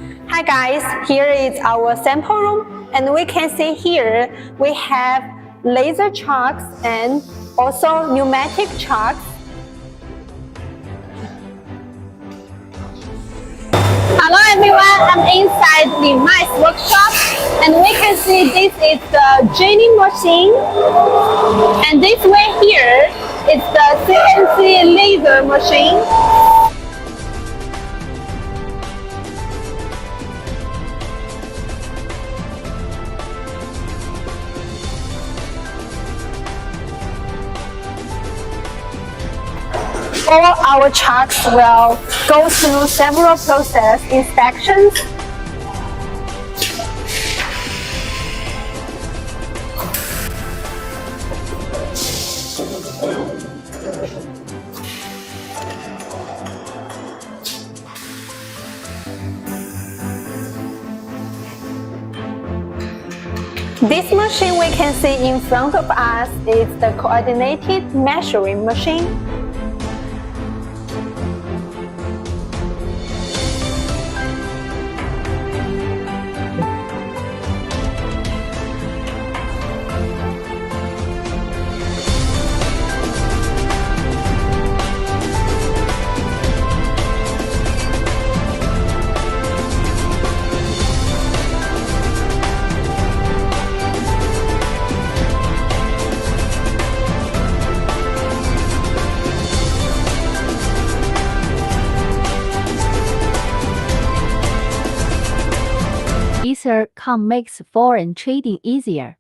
Hi guys, here is our sample room, and we can see here we have laser chucks and also pneumatic chucks. Hello everyone, I'm inside Lingman's workshop, and we can see this is the drilling machine, and this way here is the CNC laser machine. All our chucks will go through several process inspections. This machine we can see in front of us is the coordinated measuring machine. Ether.com makes foreign trading easier.